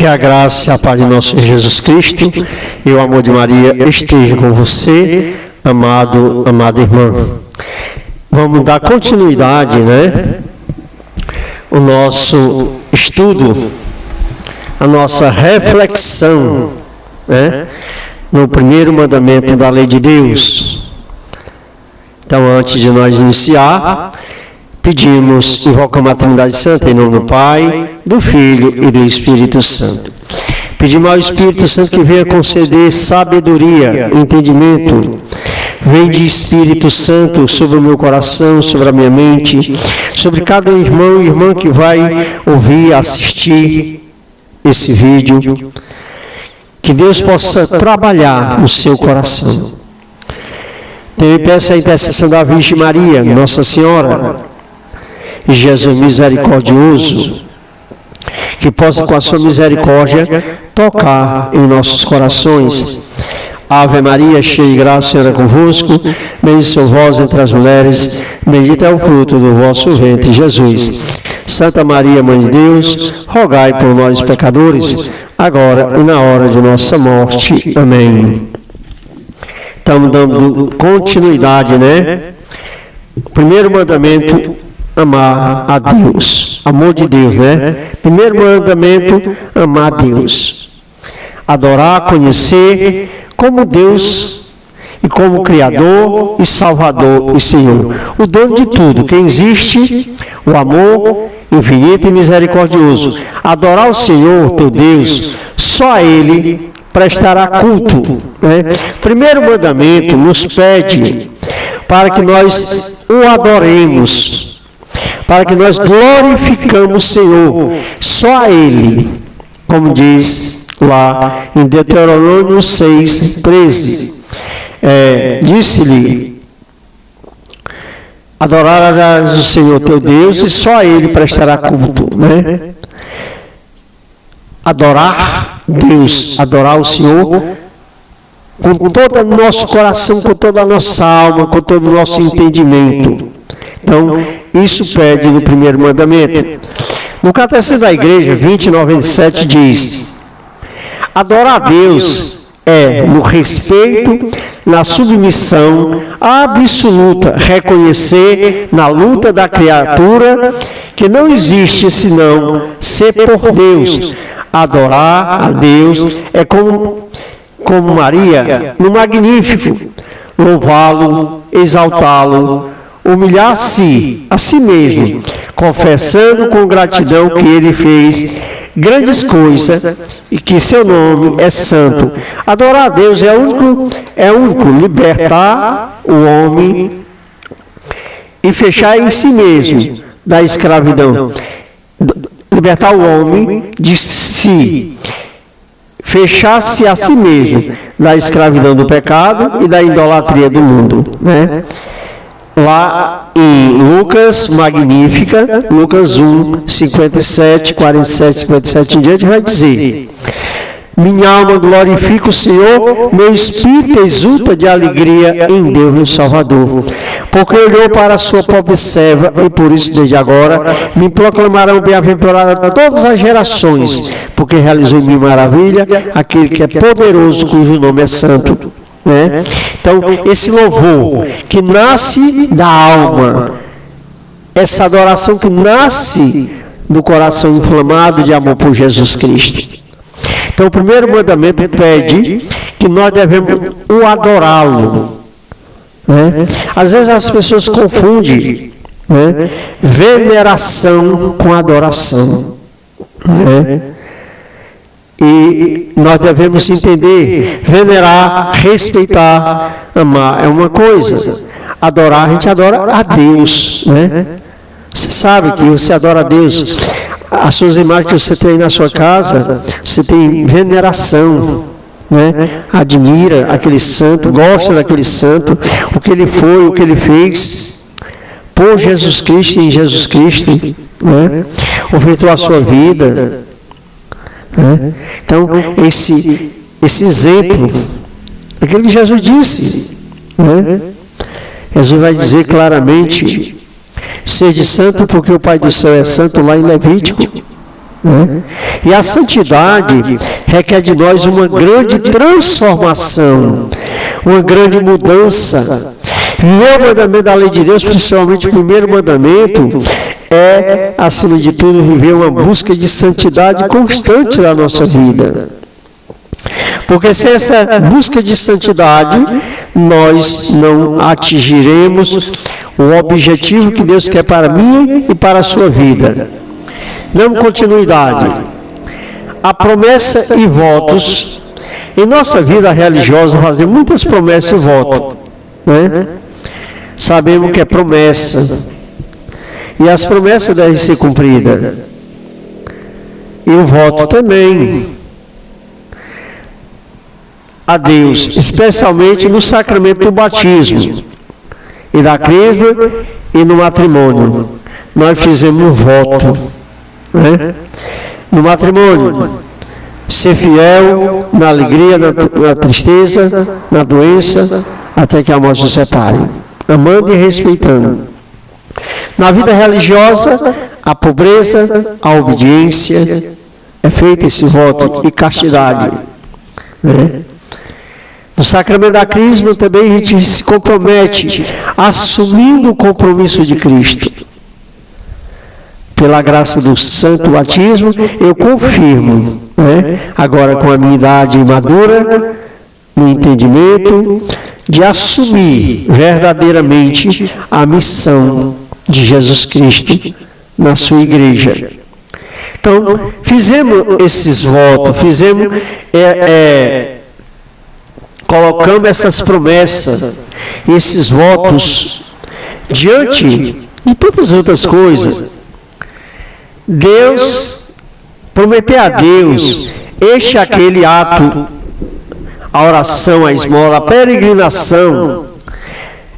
Que a graça e a paz de nosso Jesus Cristo e o amor de Maria esteja com você, amada irmã. Vamos dar continuidade, o nosso estudo, a nossa reflexão, no primeiro mandamento da lei de Deus. Então, antes de nós iniciar, pedimos, invocamos a Trindade Santa em nome do Pai, do Filho e do Espírito Santo. Pedimos ao Espírito Santo que venha conceder sabedoria, entendimento. Vem de Espírito Santo sobre o meu coração, sobre a minha mente, sobre cada irmão e irmã que vai ouvir, assistir esse vídeo. Que Deus possa trabalhar no seu coração. Também peço a intercessão da Virgem Maria, Nossa Senhora, e Jesus misericordioso, que possa com a sua misericórdia tocar em nossos corações. Ave Maria, cheia de graça, o Senhor é convosco, bendita sois vós entre as mulheres, bendito é o fruto do vosso ventre, Jesus. Santa Maria, Mãe de Deus, rogai por nós pecadores, agora e na hora de nossa morte. Amém. Estamos dando continuidade, O primeiro mandamento, amar a Deus. Amor de Deus, Primeiro mandamento, amar a Deus. Adorar, conhecer como Deus e como Criador e Salvador e Senhor. O dono de tudo, quem existe, o amor infinito e misericordioso. Adorar o Senhor, teu Deus, só a Ele prestará culto. Primeiro mandamento nos pede para que nós o adoremos, para que nós glorificamos o Senhor, só a Ele, como diz lá em Deuteronômio 6:13. Disse-lhe: adorarás o Senhor teu Deus e só a Ele prestará culto. Adorar Deus, adorar o Senhor com todo o nosso coração, com toda a nossa alma, com todo o nosso entendimento. Então, isso pede no primeiro mandamento. No Catecismo da Igreja 20:97 diz: adorar a Deus no respeito, na submissão absoluta, reconhecer na luta da criatura que não existe senão ser por Deus. Adorar a Deus é como Maria, no Magnífico, louvá-lo, exaltá-lo, humilhar-se a si mesmo, confessando com gratidão que ele fez grandes coisas e que seu nome é santo. Adorar a Deus é único libertar o homem e fechar em si mesmo da escravidão. Libertar o homem de si, fechar-se a si mesmo da escravidão do pecado e da idolatria do mundo. Lá em Lucas, Magnífica, Lucas 1, 57, 47, 57 em diante, vai dizer: minha alma glorifica o Senhor, meu espírito exulta de alegria em Deus, meu Salvador, porque olhou para a sua pobre serva, e por isso desde agora me proclamarão bem-aventurada todas as gerações, porque realizou em mim maravilha aquele que é poderoso, cujo nome é santo. Então, esse louvor que nasce da alma, essa adoração que nasce do coração inflamado de amor por Jesus Cristo. Então, o primeiro mandamento pede que nós devemos o adorá-lo. Às vezes as pessoas confundem veneração com adoração. E nós devemos entender, venerar, respeitar, amar é uma coisa. Adorar, a gente adora a Deus, Você sabe que você adora a Deus. As suas imagens que você tem na sua casa, você tem veneração, admira aquele santo, gosta daquele santo, o que ele foi, o que ele fez, por Jesus Cristo e em Jesus Cristo, ofertou a sua vida. Então, esse exemplo, aquilo que Jesus disse, Jesus vai dizer claramente: sede santo porque o Pai do céu é santo, lá em Levítico. né? E a santidade requer de nós uma grande transformação, uma grande mudança. Viver o mandamento da lei de Deus, principalmente o primeiro mandamento, é, acima de tudo, viver uma busca de santidade constante na nossa vida. Porque sem essa busca de santidade, nós não atingiremos o objetivo que Deus quer para mim e para a sua vida. Dando continuidade. A promessa e votos. Em nossa vida religiosa, fazemos muitas promessas e votos, né? Sabemos que é promessa. E as promessas devem ser cumpridas. E o voto também. A Deus, especialmente no sacramento do batismo e da crisma e no matrimônio. Nós fizemos um voto, né? No matrimônio, ser fiel na alegria, na tristeza, na doença, até que a morte nos separe, amando e respeitando. Na vida religiosa, a pobreza, a obediência, é feito esse voto, e castidade, né? No sacramento da crisma também a gente se compromete, assumindo o compromisso de Cristo. Pela graça do santo batismo, eu confirmo, né? Agora com a minha idade madura, no entendimento, de assumir verdadeiramente a missão de Jesus Cristo na sua igreja. Então, fizemos esses votos, colocamos essas promessas, esses votos, diante de tantas outras coisas. Deus, prometer a Deus, este é aquele ato, a oração, a esmola, a peregrinação.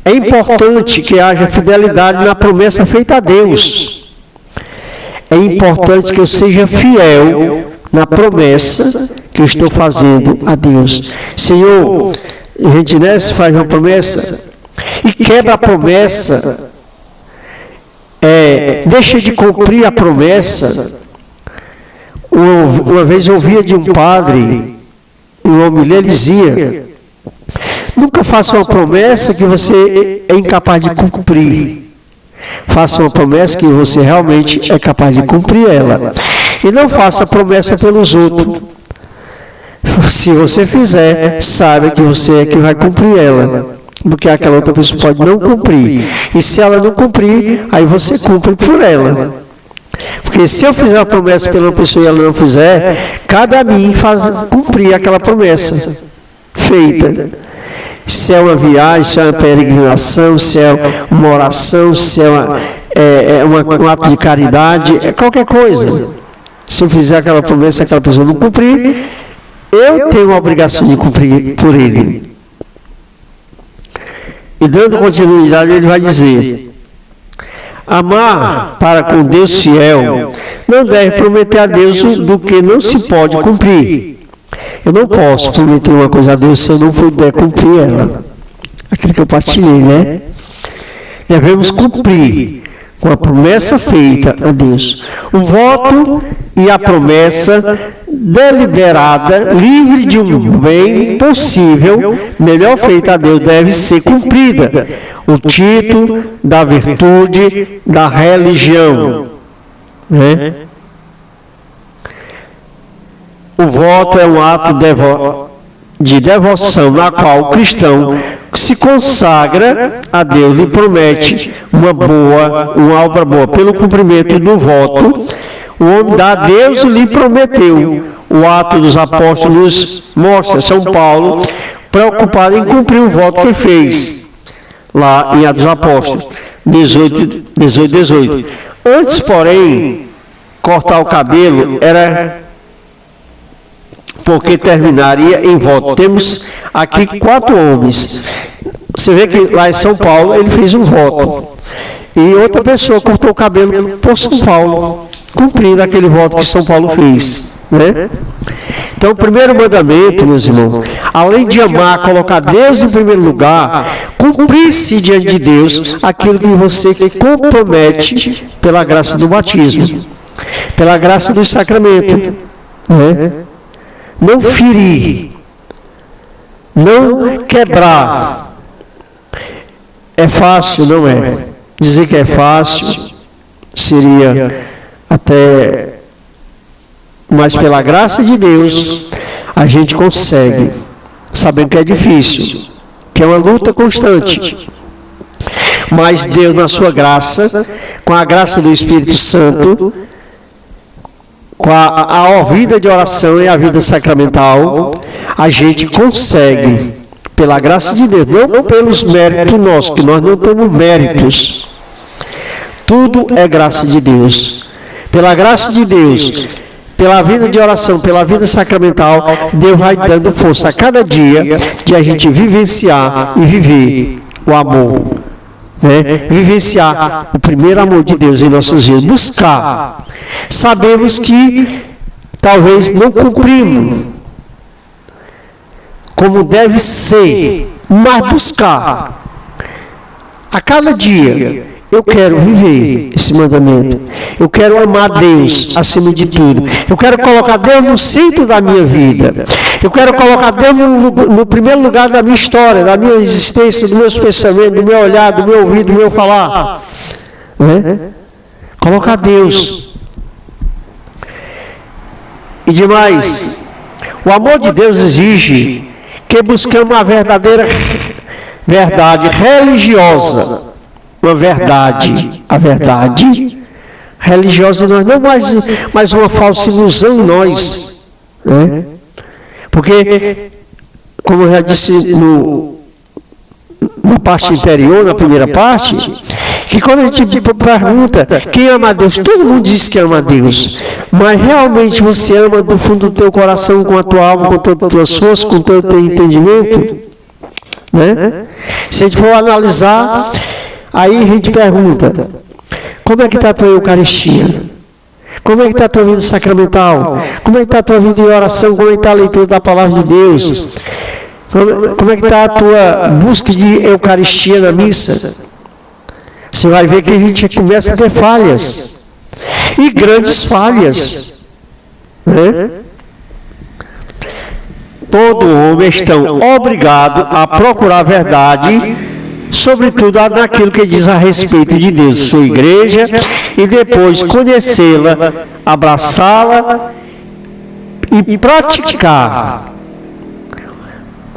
É importante que haja fidelidade na promessa feita a Deus. É importante que eu seja fiel na promessa que eu estou fazendo a Deus. Senhor, a gente faz uma promessa e quebra a promessa, deixa de cumprir a promessa. Uma vez eu ouvia de um padre, um homem, ele dizia: nunca faça uma promessa que você é incapaz de cumprir. Faça uma promessa que você realmente é capaz de cumprir ela. E não faça promessa pelos outros. Se você fizer, saiba que você é que vai cumprir ela. Porque aquela outra pessoa pode não cumprir. E se ela não cumprir, aí você cumpre por ela. Porque se eu fizer uma promessa pela pessoa e ela não fizer, cabe a mim cumprir aquela promessa feita. Se é uma viagem, se é uma peregrinação, se é uma oração, se é um ato de caridade, é qualquer coisa. Se eu fizer aquela promessa e aquela pessoa não cumprir, eu tenho a obrigação de cumprir por ele. E dando continuidade, ele vai dizer: amar para com Deus fiel não deve prometer a Deus do que não se pode cumprir. Eu não posso prometer uma coisa a Deus se eu não puder cumprir ela. Aquilo que eu partilhei, né? Devemos cumprir com a promessa feita a Deus. O voto e a promessa deliberada, livre de um bem possível, melhor feita a Deus, deve ser cumprida. O título da virtude da religião, né? O voto é um ato de devoção na qual o cristão se consagra a Deus e promete uma obra boa. Pelo cumprimento do voto, o homem a Deus lhe prometeu. O ato dos apóstolos mostra São Paulo preocupado em cumprir o voto que fez, lá em Atos dos Apóstolos 18. Antes, porém, cortar o cabelo era porque terminaria em voto. Temos aqui 4 homens. Você vê que lá em São Paulo ele fez um voto. E outra pessoa cortou o cabelo por São Paulo, cumprindo aquele voto que São Paulo fez, né? Então, o primeiro mandamento, meus irmãos, além de amar, colocar Deus em primeiro lugar, cumprir-se diante de Deus aquilo que você compromete pela graça do batismo. pela graça do sacramento, né? Não ferir, não quebrar. É fácil, não é? Dizer que é fácil seria até, mas pela graça de Deus a gente consegue, sabendo que é difícil, que é uma luta constante. Mas Deus, na sua graça, com a graça do Espírito Santo, com a vida de oração e a vida sacramental, a gente consegue, pela graça de Deus, não pelos méritos nossos, que nós não temos méritos. Tudo é graça de Deus. Pela graça de Deus, pela vida de oração, pela vida sacramental, Deus vai dando força a cada dia de a gente vivenciar e viver o amor. Né? Vivenciar o primeiro amor de Deus em nossas vidas. Buscar. Sabemos que talvez não cumprimos como deve ser, mas buscar. A cada dia, eu quero viver esse mandamento. Eu quero amar Deus acima de tudo. Eu quero colocar Deus no centro da minha vida. Eu quero colocar Deus no primeiro lugar da minha história, da minha existência, dos meus pensamentos, do meu olhar, do meu ouvido, do meu falar. Né? Colocar Deus. E demais, o amor de Deus exige que buscamos uma verdadeira verdade religiosa. Uma verdade, a verdade religiosa em nós, não mais uma falsa ilusão em nós, né? Porque, como eu já disse na parte anterior, na primeira parte, que quando a gente pergunta quem ama a Deus, todo mundo diz que ama a Deus, mas realmente você ama do fundo do teu coração, com a tua alma, com todas as tuas forças, com todo o teu entendimento, né? Se a gente for analisar, aí a gente pergunta, como é que está a tua Eucaristia? Como é que está a tua vida sacramental? Como é que está a tua vida de oração? Como é que está a leitura da palavra de Deus? Como é que está a tua busca de Eucaristia na missa? Você vai ver que a gente começa a ter falhas. E grandes falhas. Né? Todo homem está obrigado a procurar a verdade, sobretudo naquilo que diz a respeito de Deus, sua igreja, e depois conhecê-la, abraçá-la e praticar.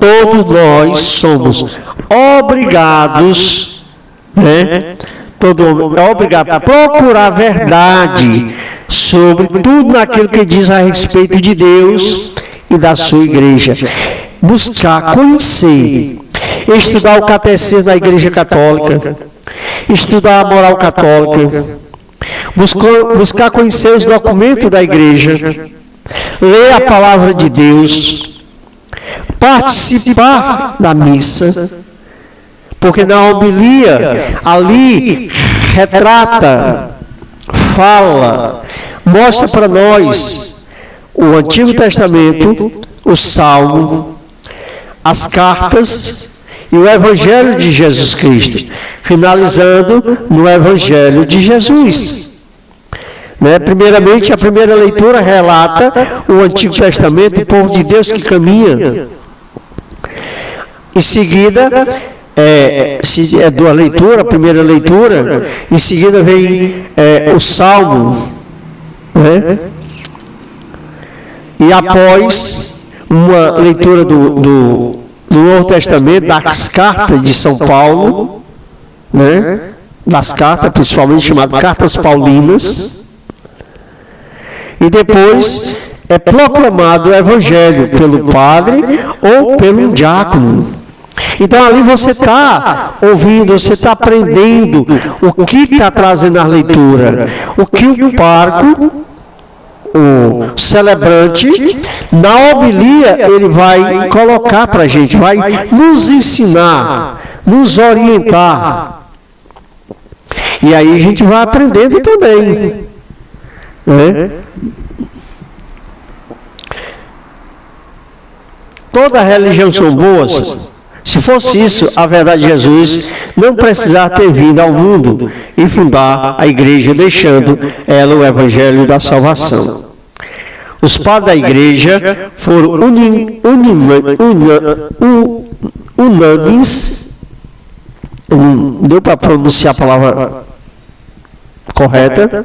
Todos nós somos obrigados, né? Todo homem é obrigado a procurar a verdade sobre tudo naquilo que diz a respeito de Deus e da sua igreja. Buscar, conhecer, estudar o catecismo da Igreja Católica, estudar a moral católica, buscar conhecer os documentos da Igreja, ler a palavra de Deus, participar da missa, porque na homilia ali retrata, fala, mostra para nós o Antigo Testamento, o Salmo, as cartas e o Evangelho de Jesus Cristo, finalizando no Evangelho de Jesus. Né? Primeiramente, a primeira leitura relata o Antigo Testamento, o povo de Deus que caminha. Em seguida, se é da leitura, a primeira leitura, em seguida vem o Salmo, né? E após uma leitura do Novo Testamento, das cartas de São Paulo, né? Das cartas, principalmente chamadas Cartas Paulinas, e depois é proclamado o Evangelho pelo padre ou pelo diácono. Então ali você está ouvindo, você está aprendendo o que está trazendo a leitura, o que o pároco, o celebrante, na homilia, ele vai colocar para a gente, vai nos ensinar, nos orientar. E aí a gente vai aprendendo também. Né? Toda religião são boas? Se fosse isso, a verdade de Jesus não precisava ter vindo ao mundo e fundar a igreja, deixando ela o evangelho da salvação. Os padres da igreja foram unânimes, deu para pronunciar a palavra correta,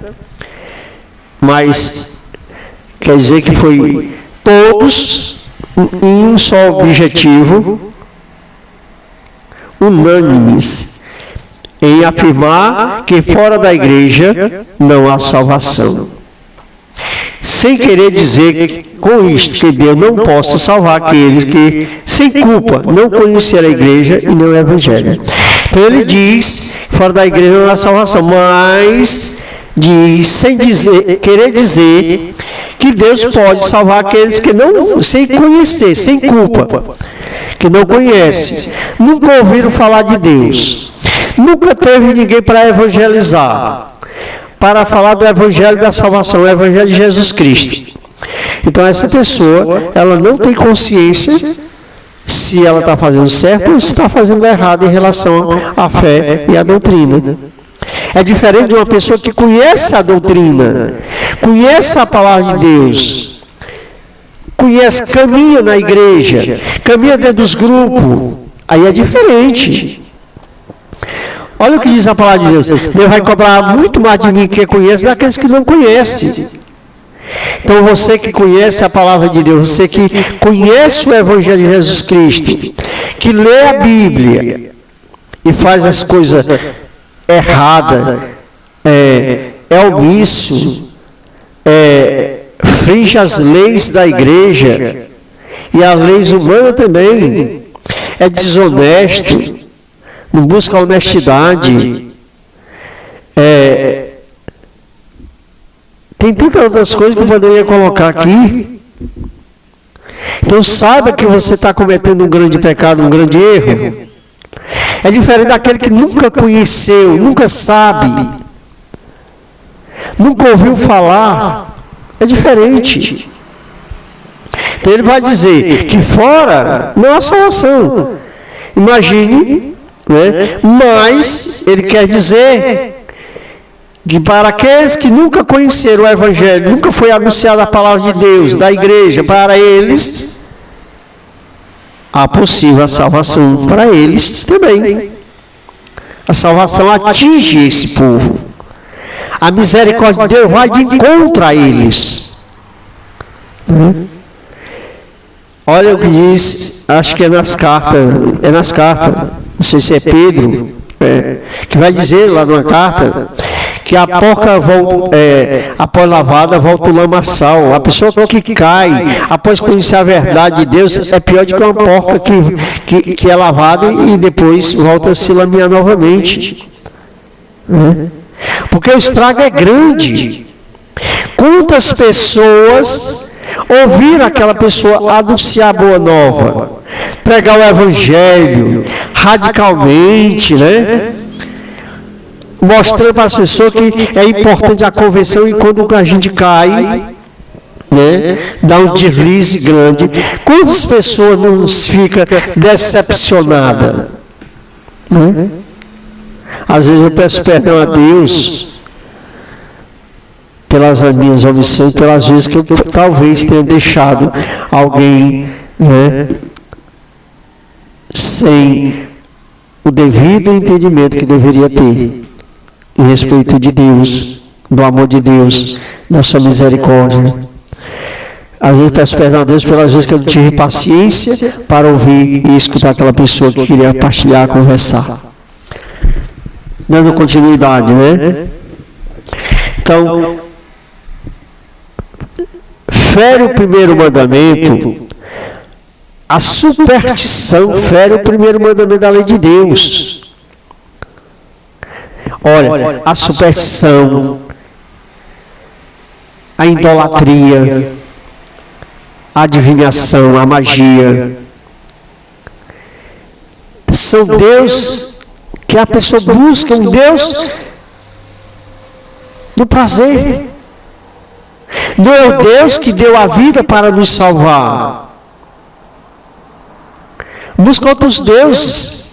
mas quer dizer que foi todos em um só objetivo, unânimes, em afirmar que fora da igreja não há salvação. Sem querer dizer com isto que Deus não possa salvar aqueles que, sem culpa, não conheceram a igreja e não o evangelho. Então ele diz, fora da igreja não há salvação, mas diz, sem querer dizer que Deus pode salvar aqueles que não, sem conhecer, sem culpa, que não conhecem, nunca ouviram falar de Deus, nunca teve ninguém para evangelizar, para falar do evangelho da salvação, o evangelho de Jesus Cristo. Então essa pessoa, ela não tem consciência se ela está fazendo certo ou se está fazendo errado em relação à fé e à doutrina. É diferente de uma pessoa que conhece a doutrina, conhece a palavra de Deus, conhece, caminha na igreja, caminha dentro dos grupos, aí é diferente. Olha o que diz a palavra de Deus. Deus vai cobrar muito mais de mim que conhece daqueles que não conhecem. Então você que conhece a palavra de Deus, você que conhece o evangelho de Jesus Cristo, que lê a Bíblia e faz as coisas erradas, é omisso, finge as leis da igreja e as leis humanas também, é desonesto, não busca honestidade, tem tantas outras coisas que eu poderia colocar aqui. Então saiba que você está cometendo um grande pecado, um grande erro. É diferente daquele que nunca conheceu, nunca sabe, nunca ouviu falar. É diferente. Então ele vai dizer que fora não há salvação. Imagine, né? Mas ele quer dizer que para aqueles que nunca conheceram o evangelho, nunca foi anunciada a palavra de Deus, da igreja, para eles há possível a salvação para eles também. A salvação atinge esse povo. A misericórdia de Deus vai de encontro a eles. Olha o que diz, acho que é nas cartas, não sei se é Pedro, que vai dizer lá numa carta, que a porca volta, após lavada, volta o lamaçal. A pessoa que cai, após conhecer a verdade de Deus, é pior do que uma porca que é lavada e depois volta a se lamear novamente. Porque o estrago é grande. Quantas pessoas ouviram aquela pessoa anunciar a boa nova, pregar o evangelho radicalmente, né? Mostrando para as pessoas que é importante a conversão, e quando a gente cai, né, dá um deslize grande. Quantas pessoas não ficam decepcionadas? Né? Às vezes eu peço perdão a Deus pelas minhas omissões, pelas vezes que eu talvez tenha deixado alguém, né, sem o devido entendimento que deveria ter, em respeito de Deus, do amor de Deus, da sua misericórdia. Às vezes eu peço perdão a Deus pelas vezes que eu não tive paciência para ouvir e escutar aquela pessoa que queria partilhar, conversar. Dando continuidade, né? Então, fere o primeiro mandamento, a superstição fere o primeiro mandamento da lei de Deus. Olha, a superstição, a idolatria, a adivinhação, a magia, são Deus que a pessoa busca, um Deus do prazer. Não é o Deus que deu a vida para nos salvar. busca outros deuses.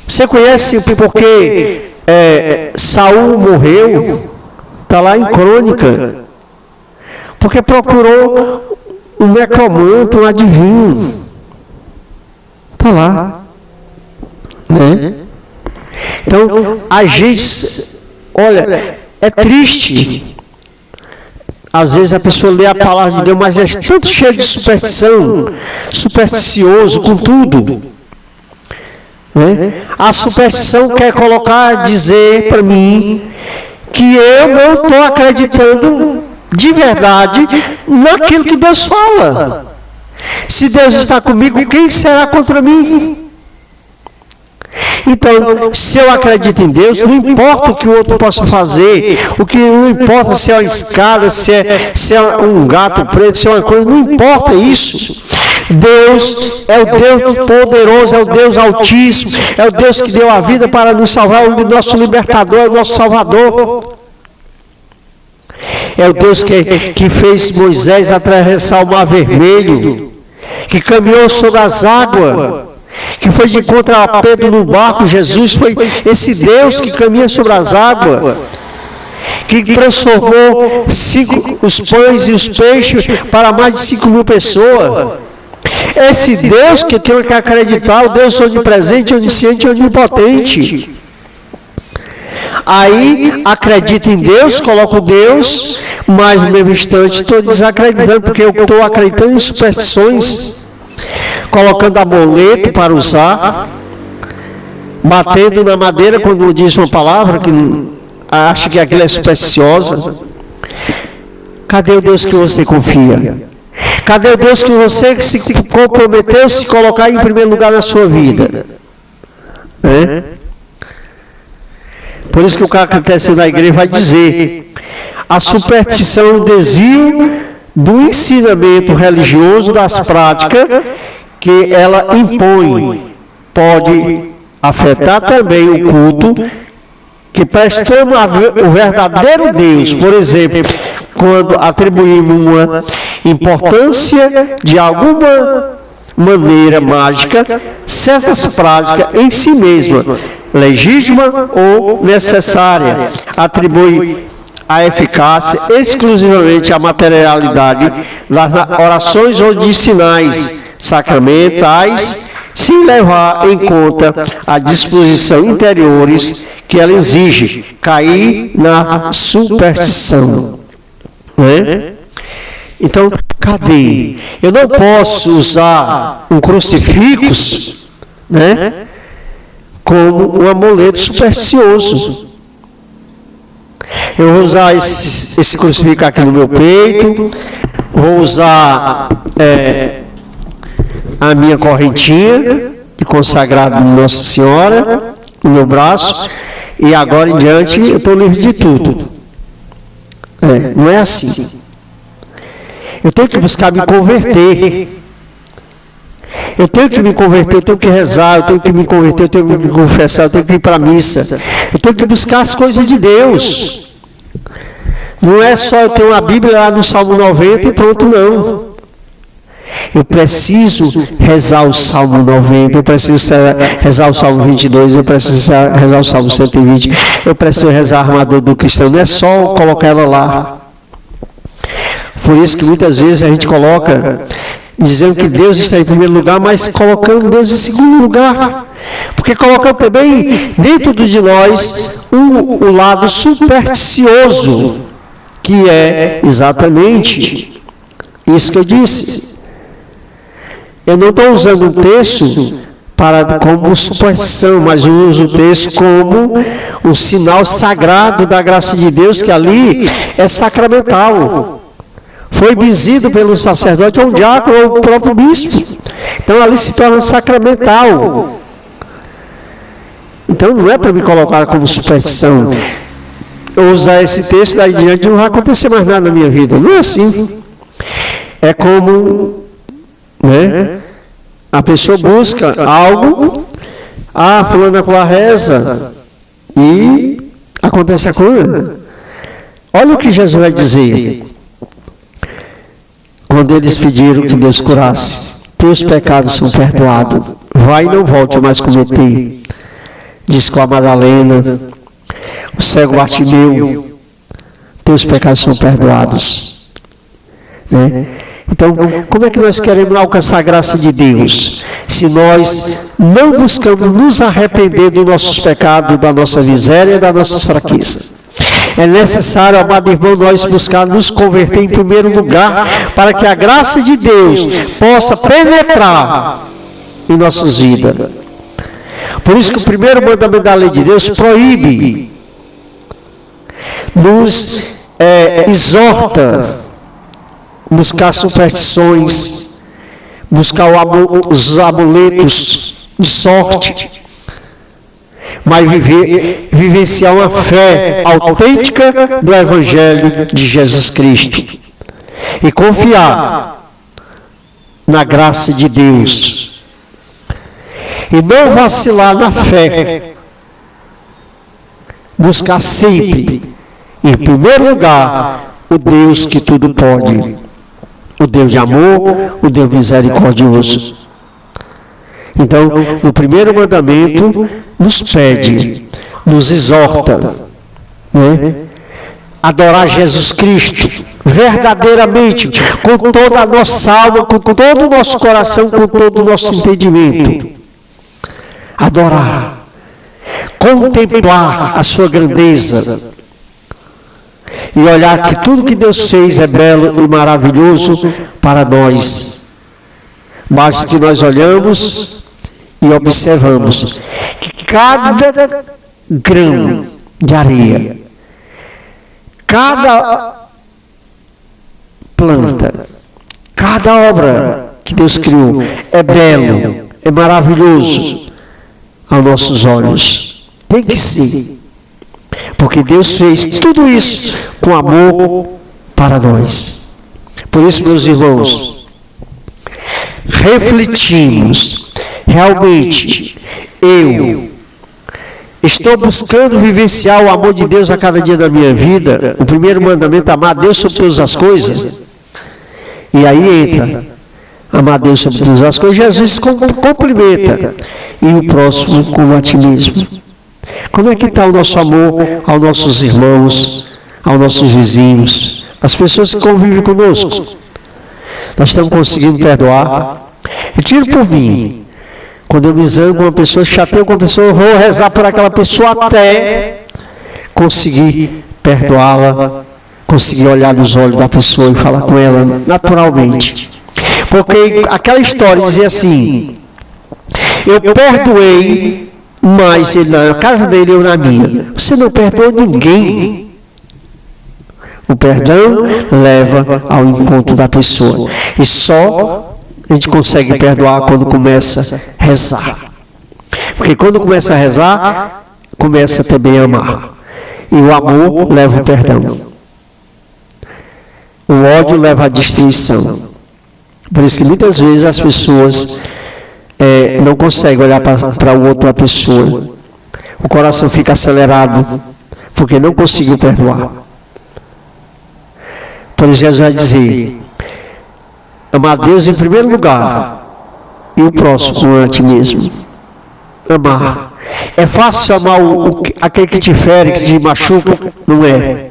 Você conhece porque Saul morreu? Está lá em Crônica. Porque procurou um necromante, um adivinho. Está lá. Né? Então, a gente, olha, é triste. Às vezes a pessoa lê a palavra de Deus, mas é tanto cheio de superstição, supersticioso com tudo. Né? A superstição quer colocar, dizer para mim, que eu não estou acreditando de verdade naquilo que Deus fala. Se Deus está comigo, quem será contra mim? Então, se eu acredito em Deus, não importa o que o outro possa fazer, o que não importa se é uma escada, se é um gato preto, se é uma coisa, não importa isso. Deus é o Deus poderoso, é o Deus altíssimo, é o Deus que deu a vida para nos salvar, o nosso libertador, é o nosso salvador. É o Deus que fez Moisés atravessar o Mar Vermelho, que caminhou sobre as águas, que foi de encontro a Pedro no barco. Jesus foi esse Deus que caminha sobre as águas, que transformou os pães e os peixes para mais de 5.000 pessoas. Esse Deus que tem que acreditar, o Deus onipresente, onisciente e onipotente. Aí acredito em Deus, coloco Deus, mas no mesmo instante estou desacreditando, porque eu estou acreditando em superstições, colocando amuleto para usar, batendo na madeira quando diz uma palavra que acha que aquilo é supersticiosa. Cadê o Deus que você confia? Cadê o Deus que você se comprometeu a se colocar em primeiro lugar na sua vida? Por isso que o catecismo da igreja vai dizer: a superstição é um desvio do ensinamento religioso, das práticas que ela impõe. Pode afetar também o culto que prestamos ao verdadeiro Deus. Por exemplo, quando atribuímos uma importância de alguma maneira mágica, se essas práticas em si mesmas, legítima ou necessária, atribui a eficácia exclusivamente à materialidade das orações ou de sinais sacramentais, sem levar em conta a disposição interiores que ela exige, cair na superstição. Né? Então, cadê? Eu não posso usar um crucifixo, né, como um amuleto supersticioso. Eu vou usar esse crucifixo aqui no meu peito, vou usar a minha correntinha de consagrado de Nossa Senhora no meu braço, e agora em diante eu estou livre de tudo. Não é assim. Eu tenho que buscar me converter. Eu tenho que me converter, eu tenho que rezar, eu tenho que me converter, eu tenho que me confessar, eu tenho que ir para a missa. Eu tenho que buscar as coisas de Deus. Não é só eu ter uma Bíblia lá no Salmo 90 e pronto, não. Eu preciso rezar o Salmo 90, eu preciso rezar o Salmo 22, eu preciso rezar o Salmo 120, eu preciso rezar a armadura do cristão. Não é só colocar ela lá. Por isso que muitas vezes a gente coloca, dizendo que Deus está em primeiro lugar, mas colocando Deus em segundo lugar. Porque colocando também dentro de nós o lado supersticioso, que é exatamente isso que eu disse. Eu não estou usando o texto como superstição, mas eu uso o texto como um sinal sagrado da graça de Deus, que ali é sacramental. Foi benzido pelo sacerdote ou um diácono ou o próprio bispo. Então ali se torna sacramental. Então não é para me colocar como superstição. Eu usar esse texto daí diante, não vai acontecer mais nada na minha vida. Não é assim. É como, né, a pessoa busca algo, fulana com a reza, e acontece a coisa. Olha o que Jesus vai dizer. Quando eles pediram que Deus curasse, teus pecados são perdoados. vai e não volte mais a cometer. Diz com a Madalena, o cego Bartimeu, teus pecados são perdoados. Né? Então, como é que nós queremos alcançar a graça de Deus? Se nós não buscamos nos arrepender dos nossos pecados, da nossa miséria e das nossas fraquezas. É necessário, amado irmão, nós buscar nos converter em primeiro lugar, para que a graça de Deus possa penetrar em nossas vidas. Por isso que o primeiro mandamento da lei de Deus proíbe, nos exorta buscar superstições, buscar os amuletos de sorte, mas vivenciar uma fé autêntica do Evangelho de Jesus Cristo e confiar na graça de Deus e não vacilar na fé, buscar sempre, em primeiro lugar, o Deus que tudo pode, o Deus de amor, o Deus misericordioso. Então, o primeiro mandamento nos pede, nos exorta, né? Adorar Jesus Cristo verdadeiramente, com toda a nossa alma, com todo o nosso coração, com todo o nosso entendimento. Adorar, contemplar a sua grandeza e olhar que tudo que Deus fez é belo e maravilhoso para nós. Basta que nós olhamos e observamos que cada grão de areia, cada planta, cada obra que Deus criou é belo, é maravilhoso aos nossos olhos. Tem que ser, porque Deus fez tudo isso com amor para nós. Por isso, meus irmãos, refletimos, realmente, eu estou buscando vivenciar o amor de Deus a cada dia da minha vida. O primeiro mandamento é amar Deus sobre todas as coisas. E aí entra, amar Deus sobre todas as coisas, Jesus complementa. E o próximo como a ti mesmo. Como é que está o nosso amor aos nossos irmãos, aos nossos vizinhos, às pessoas que convivem conosco? Nós estamos conseguindo perdoar? E tiro por mim, quando eu me zango com uma pessoa, chateio com uma pessoa, eu vou rezar por aquela pessoa até conseguir perdoá-la, conseguir olhar nos olhos da pessoa e falar com ela naturalmente. Porque aquela história dizia assim, eu perdoei, mas ele na casa dele, eu na minha. Você não perdoou ninguém. O perdão leva ao encontro da pessoa. E só a gente consegue perdoar quando começa a rezar. Porque quando começa a rezar, começa também a amar. E o amor leva ao perdão. O ódio leva à destruição. Por isso que muitas vezes as pessoas não conseguem olhar para o outro, a pessoa. O coração fica acelerado, porque não conseguiu perdoar. Por isso Jesus vai dizer, amar Deus em primeiro lugar, e o próximo como a ti mesmo. Amar. É fácil amar aquele que te fere, que te machuca? Não é.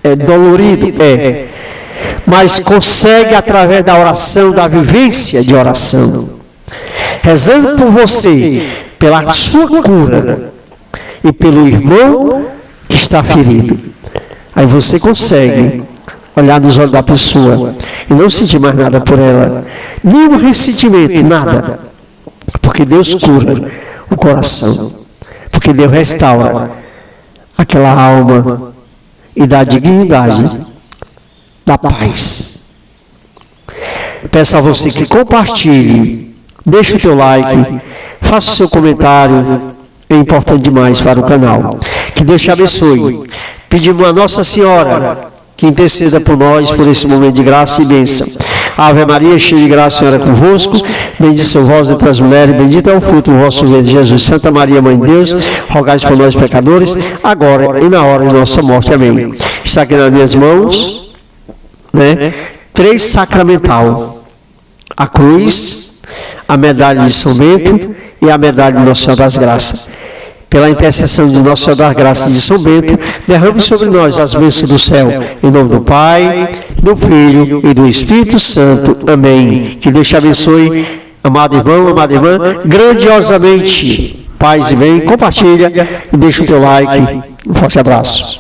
É dolorido? É. Mas consegue através da oração, da vivência de oração. Rezando por você, pela sua cura, e pelo irmão que está ferido. Aí você consegue olhar nos olhos da pessoa e não sentir mais nada por ela. Nenhum ressentimento, nada. Porque Deus cura o coração. Porque Deus restaura aquela alma e dá dignidade, da paz. Peço a você que compartilhe, deixe o teu like, faça o seu comentário, é importante demais para o canal. Que Deus te abençoe. Pedimos a Nossa Senhora que interceda por nós, por esse momento de graça e bênção. Ave Maria, cheia de graça, Senhora é convosco, bendita sois vós entre as mulheres, bendito é o fruto do vosso ventre, Jesus. Santa Maria, Mãe de Deus, rogai por nós, pecadores, agora e na hora de nossa morte. Amém. Está aqui nas minhas mãos, né? 3 sacramental. A cruz, a medalha de São Bento e a medalha de Nossa Senhora das Graças. Pela intercessão de Nossa Senhora das Graças de São Bento, derrame sobre nós as bênçãos do céu. Em nome do Pai, do Filho e do Espírito Santo. Amém. Que Deus te abençoe, amado irmão, amada irmã, grandiosamente. Paz e bem, compartilha e deixa o teu like. Um forte abraço.